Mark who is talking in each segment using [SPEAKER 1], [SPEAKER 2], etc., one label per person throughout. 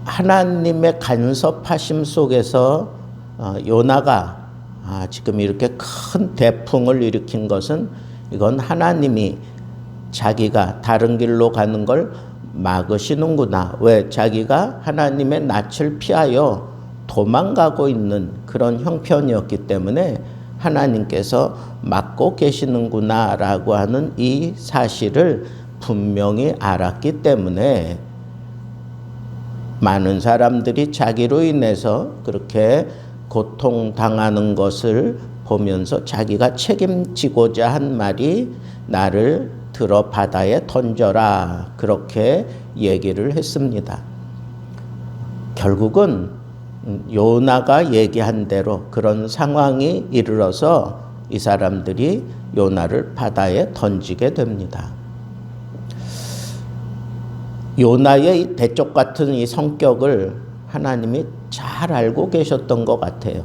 [SPEAKER 1] 하나님의 간섭하심 속에서 요나가 지금 이렇게 큰 대풍을 일으킨 것은 이건 하나님이 자기가 다른 길로 가는 걸 막으시는구나. 왜? 자기가 하나님의 낯을 피하여 도망가고 있는 그런 형편이었기 때문에 하나님께서 막고 계시는구나 라고 하는 이 사실을 분명히 알았기 때문에 많은 사람들이 자기로 인해서 그렇게 고통당하는 것을 보면서 자기가 책임지고자 한 말이 나를 들어 바다에 던져라, 그렇게 얘기를 했습니다. 결국은 요나가 얘기한 대로 그런 상황이 이르러서 이 사람들이 요나를 바다에 던지게 됩니다. 요나의 대쪽 같은 이 성격을 하나님이 잘 알고 계셨던 것 같아요.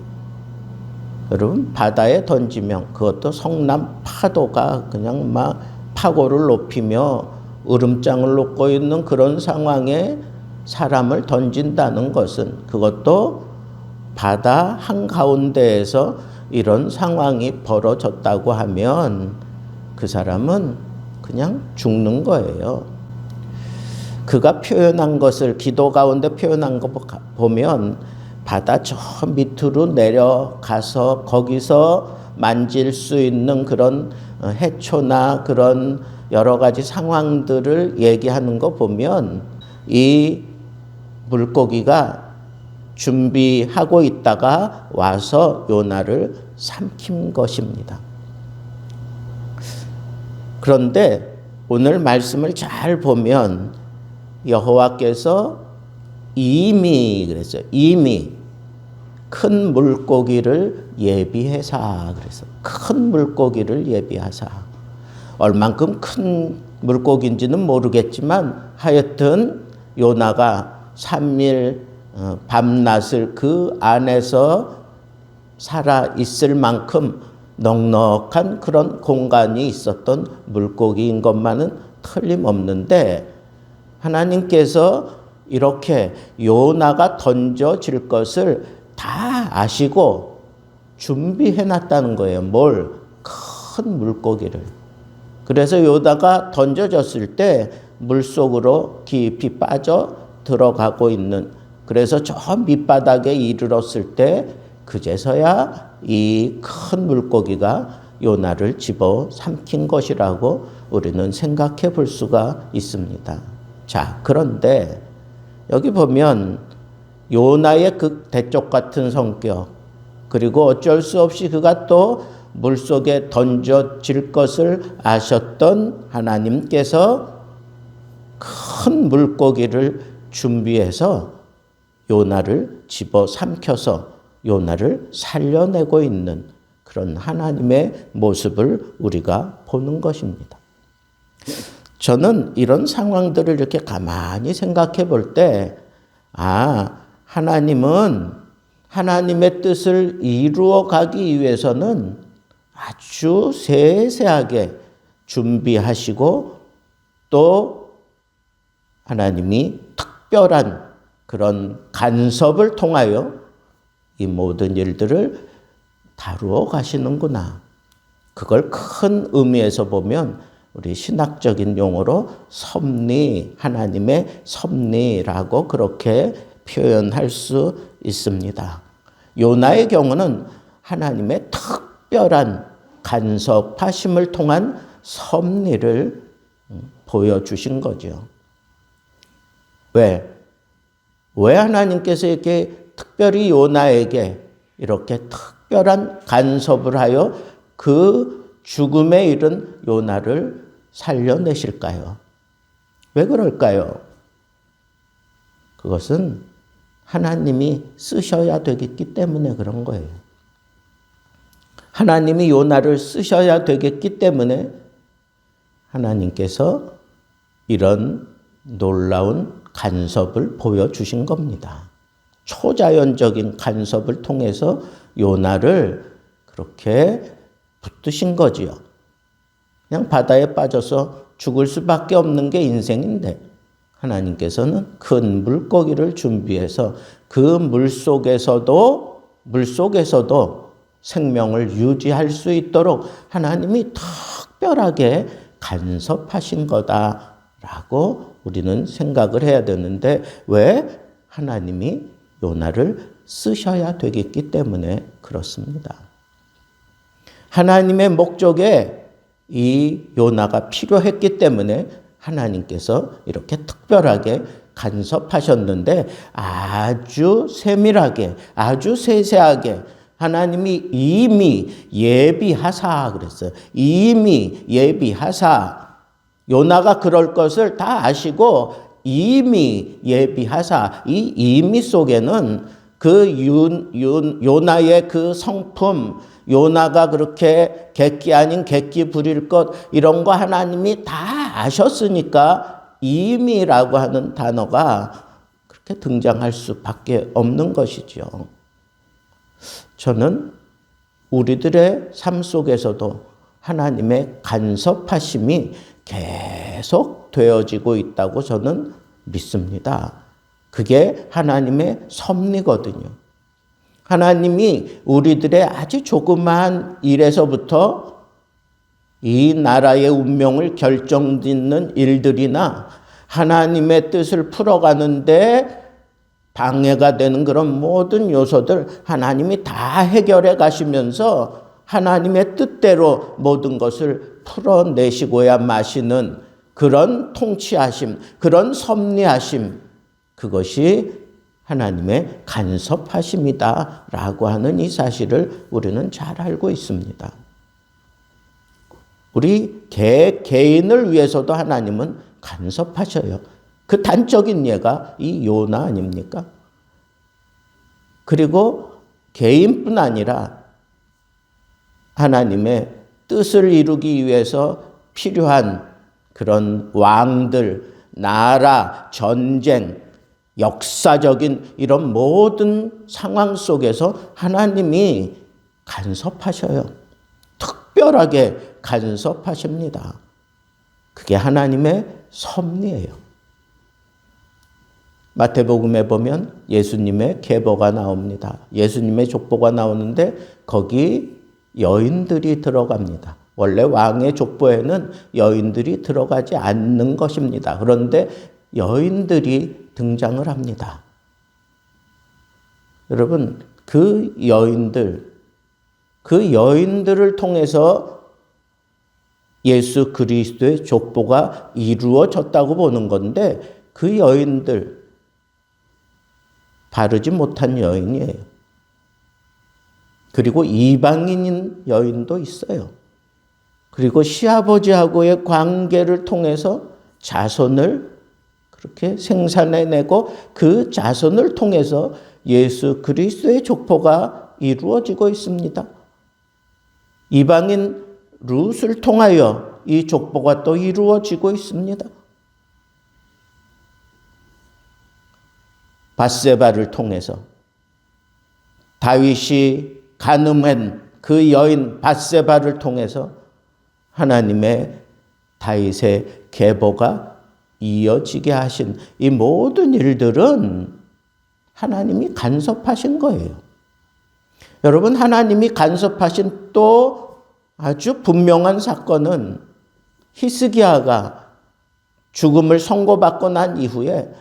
[SPEAKER 1] 여러분, 바다에 던지면 그것도 성남 파도가 그냥 막 파고를 높이며 으름장을 놓고 있는 그런 상황에 사람을 던진다는 것은, 그것도 바다 한가운데에서 이런 상황이 벌어졌다고 하면 그 사람은 그냥 죽는 거예요. 그가 표현한 것을, 기도 가운데 표현한 거 보면 바다 저 밑으로 내려가서 거기서 만질 수 있는 그런 해초나 그런 여러 가지 상황들을 얘기하는 거 보면 이 물고기가 준비하고 있다가 와서 요나를 삼킨 것입니다. 그런데 오늘 말씀을 잘 보면 여호와께서 이미 그랬어요. 이미 큰 물고기를 예비해사 그래서 큰 물고기를 예비하사, 얼만큼 큰 물고기인지는 모르겠지만 하여튼 요나가 3일 밤낮을 그 안에서 살아 있을 만큼 넉넉한 그런 공간이 있었던 물고기인 것만은 틀림없는데, 하나님께서 이렇게 요나가 던져질 것을 다 아시고 준비해 놨다는 거예요. 뭘? 큰 물고기를. 그래서 요나가 던져졌을 때 물속으로 깊이 빠져 들어가고 있는, 그래서 저 밑바닥에 이르렀을 때 그제서야 이 큰 물고기가 요나를 집어 삼킨 것이라고 우리는 생각해 볼 수가 있습니다. 자, 그런데 여기 보면 요나의 그 대쪽 같은 성격, 그리고 어쩔 수 없이 그가 또 물속에 던져질 것을 아셨던 하나님께서 큰 물고기를 준비해서 요나를 집어 삼켜서 요나를 살려내고 있는 그런 하나님의 모습을 우리가 보는 것입니다. 저는 이런 상황들을 이렇게 가만히 생각해 볼 때, 하나님은 하나님의 뜻을 이루어 가기 위해서는 아주 세세하게 준비하시고 또 하나님이 특별한 그런 간섭을 통하여 이 모든 일들을 다루어 가시는구나. 그걸 큰 의미에서 보면 우리 신학적인 용어로 섭리, 하나님의 섭리라고 그렇게 표현할 수 있습니다. 요나의 경우는 하나님의 특별한 간섭하심을 통한 섭리를 보여주신 거죠. 왜 하나님께서 이렇게 특별히 요나에게 이렇게 특별한 간섭을 하여 그 죽음에 이른 요나를 살려내실까요? 왜 그럴까요? 그것은 하나님이 쓰셔야 되겠기 때문에 그런 거예요. 하나님이 요나를 쓰셔야 되겠기 때문에 하나님께서 이런 놀라운 간섭을 보여주신 겁니다. 초자연적인 간섭을 통해서 요나를 그렇게 붙드신 거지요. 그냥 바다에 빠져서 죽을 수밖에 없는 게 인생인데 하나님께서는 큰 물고기를 준비해서 그 물속에서도 생명을 유지할 수 있도록 하나님이 특별하게 간섭하신 거다라고 우리는 생각을 해야 되는데, 왜? 하나님이 요나를 쓰셔야 되겠기 때문에 그렇습니다. 하나님의 목적에 이 요나가 필요했기 때문에 하나님께서 이렇게 특별하게 간섭하셨는데, 아주 세밀하게, 아주 세세하게 하나님이 이미 예비하사 그랬어요. 이미 예비하사. 요나가 그럴 것을 다 아시고 이미 예비하사. 이 이미 속에는 그 요나의 그 성품, 요나가 그렇게 객기 아닌 객기 부릴 것, 이런 거 하나님이 다 아셨으니까 이미라고 하는 단어가 그렇게 등장할 수밖에 없는 것이죠. 저는 우리들의 삶 속에서도 하나님의 간섭하심이 계속 되어지고 있다고 저는 믿습니다. 그게 하나님의 섭리거든요. 하나님이 우리들의 아주 조그마한 일에서부터 이 나라의 운명을 결정짓는 일들이나 하나님의 뜻을 풀어가는데 방해가 되는 그런 모든 요소들 하나님이 다 해결해 가시면서 하나님의 뜻대로 모든 것을 풀어내시고야 마시는 그런 통치하심, 그런 섭리하심, 그것이 하나님의 간섭하심이다라고 하는 이 사실을 우리는 잘 알고 있습니다. 우리 개인을 위해서도 하나님은 간섭하셔요. 그 단적인 예가 이 요나 아닙니까? 그리고 개인뿐 아니라 하나님의 뜻을 이루기 위해서 필요한 그런 왕들, 나라, 전쟁, 역사적인 이런 모든 상황 속에서 하나님이 간섭하셔요. 특별하게 간섭하십니다. 그게 하나님의 섭리예요. 마태복음에 보면 예수님의 계보가 나옵니다. 예수님의 족보가 나오는데 거기 여인들이 들어갑니다. 원래 왕의 족보에는 여인들이 들어가지 않는 것입니다. 그런데 여인들이 등장을 합니다. 여러분, 그 여인들을 통해서 예수 그리스도의 족보가 이루어졌다고 보는 건데, 그 여인들 바르지 못한 여인이에요. 그리고 이방인인 여인도 있어요. 그리고 시아버지하고의 관계를 통해서 자손을 그렇게 생산해내고 그 자손을 통해서 예수 그리스도의 족보가 이루어지고 있습니다. 이방인 룻을 통하여 이 족보가 또 이루어지고 있습니다. 밧세바를 통해서 다윗이 간음한 그 여인 밧세바를 통해서 하나님의 다윗의 계보가 이어지게 하신 이 모든 일들은 하나님이 간섭하신 거예요. 여러분, 하나님이 간섭하신 또 아주 분명한 사건은 히스기야가 죽음을 선고받고 난 이후에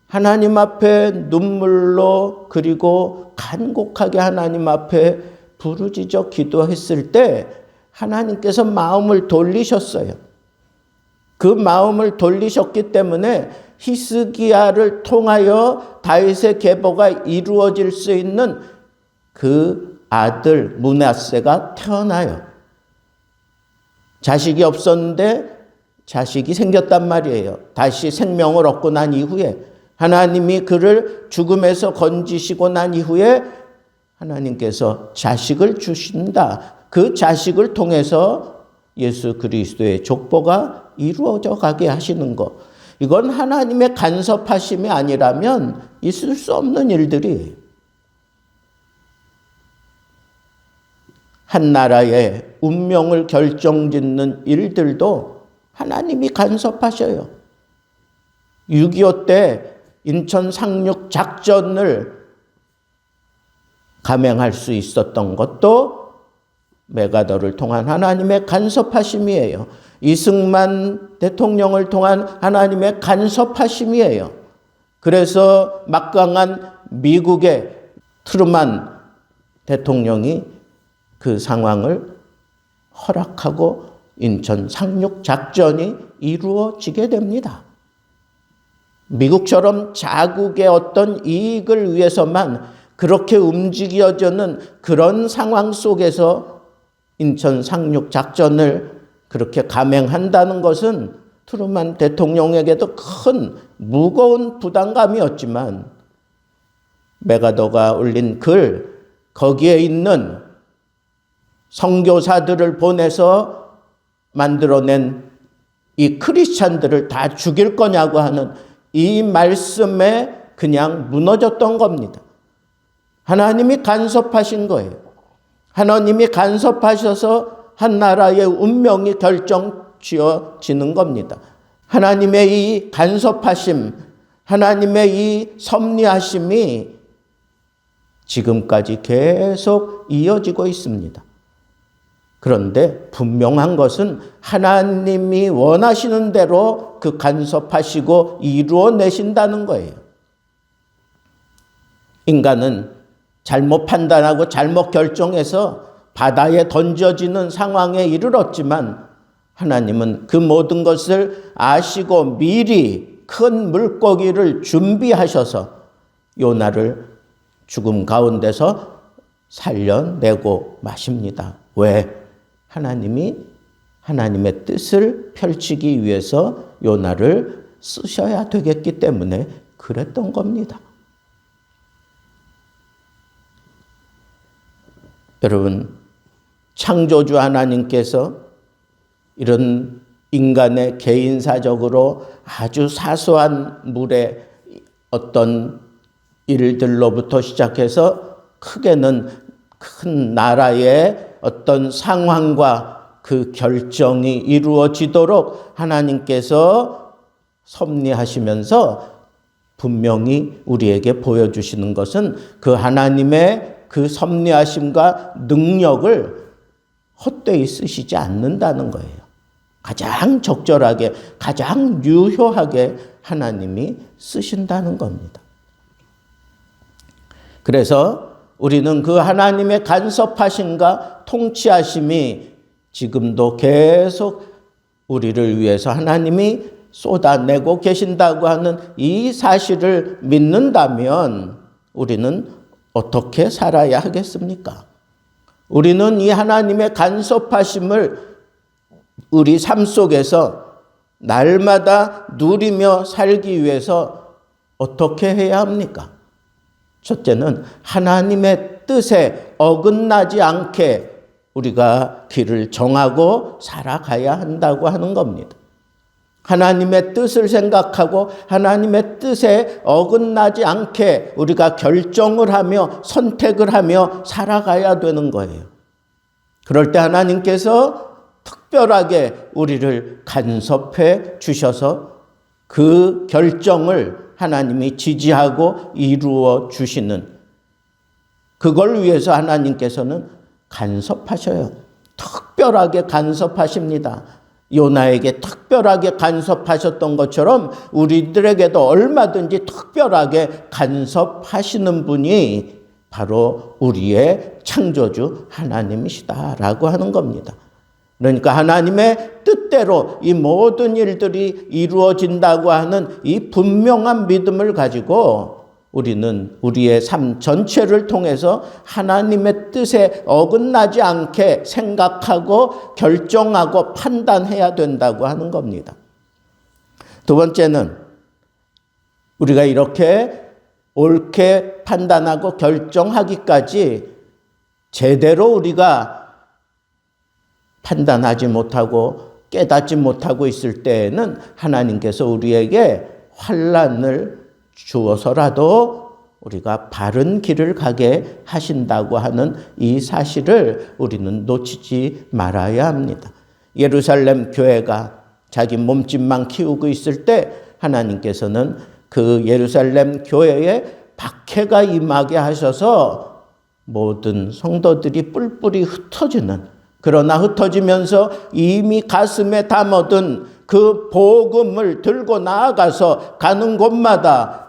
[SPEAKER 1] 하나님 앞에 눈물로 그리고 간곡하게 하나님 앞에 부르짖어 기도했을 때 하나님께서 마음을 돌리셨어요. 그 마음을 돌리셨기 때문에 히스기야를 통하여 다윗의 계보가 이루어질 수 있는 그 아들 므낫세가 태어나요. 자식이 없었는데 자식이 생겼단 말이에요. 다시 생명을 얻고 난 이후에 하나님이 그를 죽음에서 건지시고 난 이후에 하나님께서 자식을 주신다. 그 자식을 통해서 예수 그리스도의 족보가 이루어져 가게 하시는 것. 이건 하나님의 간섭하심이 아니라면 있을 수 없는 일들이에요. 한 나라의 운명을 결정짓는 일들도 하나님이 간섭하셔요. 6.25 때 인천 상륙 작전을 감행할 수 있었던 것도 메가더를 통한 하나님의 간섭하심이에요. 이승만 대통령을 통한 하나님의 간섭하심이에요. 그래서 막강한 미국의 트루만 대통령이 그 상황을 허락하고 인천 상륙 작전이 이루어지게 됩니다. 미국처럼 자국의 어떤 이익을 위해서만 그렇게 움직여지는 그런 상황 속에서 인천 상륙 작전을 그렇게 감행한다는 것은 트루만 대통령에게도 큰 무거운 부담감이었지만 메가더가 올린 글, 거기에 있는 선교사들을 보내서 만들어낸 이 크리스찬들을 다 죽일 거냐고 하는 이 말씀에 그냥 무너졌던 겁니다. 하나님이 간섭하신 거예요. 하나님이 간섭하셔서 한 나라의 운명이 결정지어지는 겁니다. 하나님의 이 간섭하심, 하나님의 이 섭리하심이 지금까지 계속 이어지고 있습니다. 그런데 분명한 것은 하나님이 원하시는 대로 그 간섭하시고 이루어내신다는 거예요. 인간은 잘못 판단하고 잘못 결정해서 바다에 던져지는 상황에 이르렀지만 하나님은 그 모든 것을 아시고 미리 큰 물고기를 준비하셔서 요나를 죽음 가운데서 살려내고 마십니다. 왜? 하나님이 하나님의 뜻을 펼치기 위해서 요나를 쓰셔야 되겠기 때문에 그랬던 겁니다. 여러분, 창조주 하나님께서 이런 인간의 개인사적으로 아주 사소한 물의 어떤 일들로부터 시작해서 크게는 큰 나라의 어떤 상황과 그 결정이 이루어지도록 하나님께서 섭리하시면서 분명히 우리에게 보여주시는 것은 그 하나님의 그 섭리하심과 능력을 헛되이 쓰시지 않는다는 거예요. 가장 적절하게, 가장 유효하게 하나님이 쓰신다는 겁니다. 그래서 우리는 그 하나님의 간섭하심과 통치하심이 지금도 계속 우리를 위해서 하나님이 쏟아내고 계신다고 하는 이 사실을 믿는다면 우리는 어떻게 살아야 하겠습니까? 우리는 이 하나님의 간섭하심을 우리 삶 속에서 날마다 누리며 살기 위해서 어떻게 해야 합니까? 첫째는 하나님의 뜻에 어긋나지 않게 우리가 길을 정하고 살아가야 한다고 하는 겁니다. 하나님의 뜻을 생각하고 하나님의 뜻에 어긋나지 않게 우리가 결정을 하며 선택을 하며 살아가야 되는 거예요. 그럴 때 하나님께서 특별하게 우리를 간섭해 주셔서 그 결정을 하나님이 지지하고 이루어 주시는, 그걸 위해서 하나님께서는 간섭하셔요. 특별하게 간섭하십니다. 요나에게 특별하게 간섭하셨던 것처럼 우리들에게도 얼마든지 특별하게 간섭하시는 분이 바로 우리의 창조주 하나님이시다라고 하는 겁니다. 그러니까 하나님의 뜻대로 이 모든 일들이 이루어진다고 하는 이 분명한 믿음을 가지고 우리는 우리의 삶 전체를 통해서 하나님의 뜻에 어긋나지 않게 생각하고 결정하고 판단해야 된다고 하는 겁니다. 두 번째는 우리가 이렇게 옳게 판단하고 결정하기까지 제대로 우리가 판단하지 못하고 깨닫지 못하고 있을 때에는 하나님께서 우리에게 환난을 주어서라도 우리가 바른 길을 가게 하신다고 하는 이 사실을 우리는 놓치지 말아야 합니다. 예루살렘 교회가 자기 몸집만 키우고 있을 때 하나님께서는 그 예루살렘 교회에 박해가 임하게 하셔서 모든 성도들이 뿔뿔이 흩어지는, 그러나 흩어지면서 이미 가슴에 담아둔 그 복음을 들고 나아가서 가는 곳마다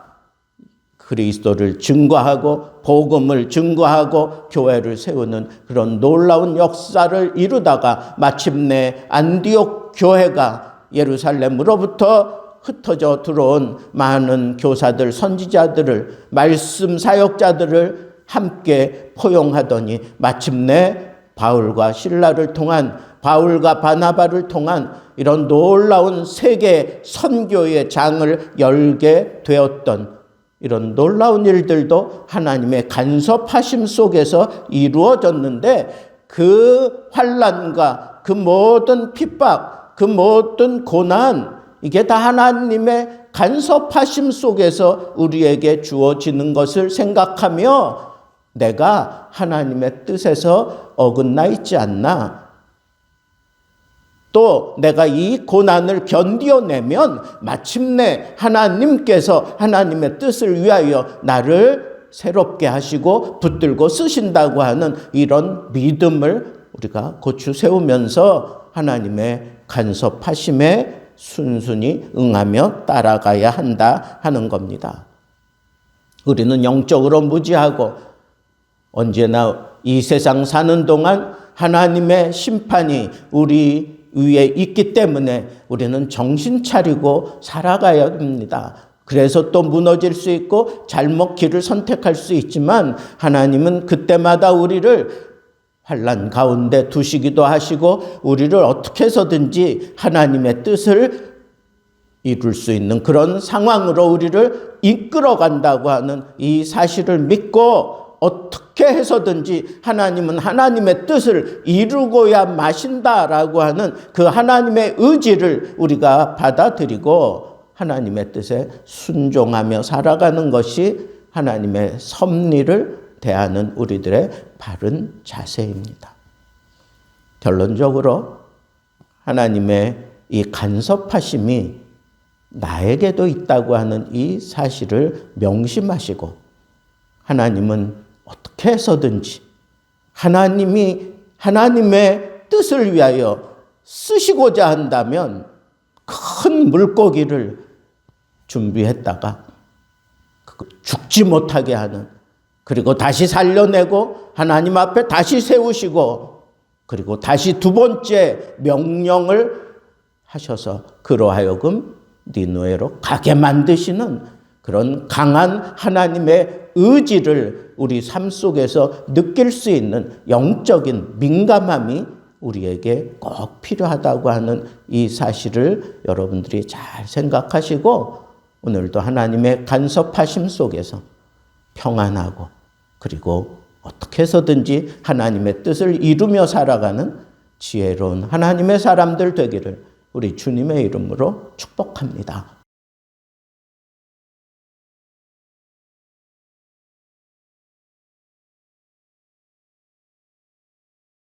[SPEAKER 1] 그리스도를 증거하고 복음을 증거하고 교회를 세우는 그런 놀라운 역사를 이루다가 마침내 안디옥 교회가 예루살렘으로부터 흩어져 들어온 많은 교사들, 선지자들을, 말씀 사역자들을 함께 포용하더니 마침내 바울과 실라를 통한, 바울과 바나바를 통한 이런 놀라운 세계 선교의 장을 열게 되었던 이런 놀라운 일들도 하나님의 간섭하심 속에서 이루어졌는데, 그 환난과 그 모든 핍박, 그 모든 고난, 이게 다 하나님의 간섭하심 속에서 우리에게 주어지는 것을 생각하며 내가 하나님의 뜻에서 어긋나 있지 않나, 또 내가 이 고난을 견뎌내면 마침내 하나님께서 하나님의 뜻을 위하여 나를 새롭게 하시고 붙들고 쓰신다고 하는 이런 믿음을 우리가 고추 세우면서 하나님의 간섭하심에 순순히 응하며 따라가야 한다 하는 겁니다. 우리는 영적으로 무지하고 언제나 이 세상 사는 동안 하나님의 심판이 우리 위에 있기 때문에 우리는 정신 차리고 살아가야 합니다. 그래서 또 무너질 수 있고 잘못 길을 선택할 수 있지만 하나님은 그때마다 우리를 환난 가운데 두시기도 하시고 우리를 어떻게 해서든지 하나님의 뜻을 이룰 수 있는 그런 상황으로 우리를 이끌어 간다고 하는 이 사실을 믿고 어떻게 해서든지 하나님은 하나님의 뜻을 이루고야 마신다라고 하는 그 하나님의 의지를 우리가 받아들이고 하나님의 뜻에 순종하며 살아가는 것이 하나님의 섭리를 대하는 우리들의 바른 자세입니다. 결론적으로 하나님의 이 간섭하심이 나에게도 있다고 하는 이 사실을 명심하시고 하나님은 어떻게 해서든지 하나님이 하나님의 뜻을 위하여 쓰시고자 한다면 큰 물고기를 준비했다가 죽지 못하게 하는, 그리고 다시 살려내고 하나님 앞에 다시 세우시고 그리고 다시 두 번째 명령을 하셔서 그로 하여금 니느웨로 가게 만드시는 그런 강한 하나님의 의지를 우리 삶 속에서 느낄 수 있는 영적인 민감함이 우리에게 꼭 필요하다고 하는 이 사실을 여러분들이 잘 생각하시고 오늘도 하나님의 간섭하심 속에서 평안하고 그리고 어떻게 해서든지 하나님의 뜻을 이루며 살아가는 지혜로운 하나님의 사람들 되기를 우리 주님의 이름으로 축복합니다.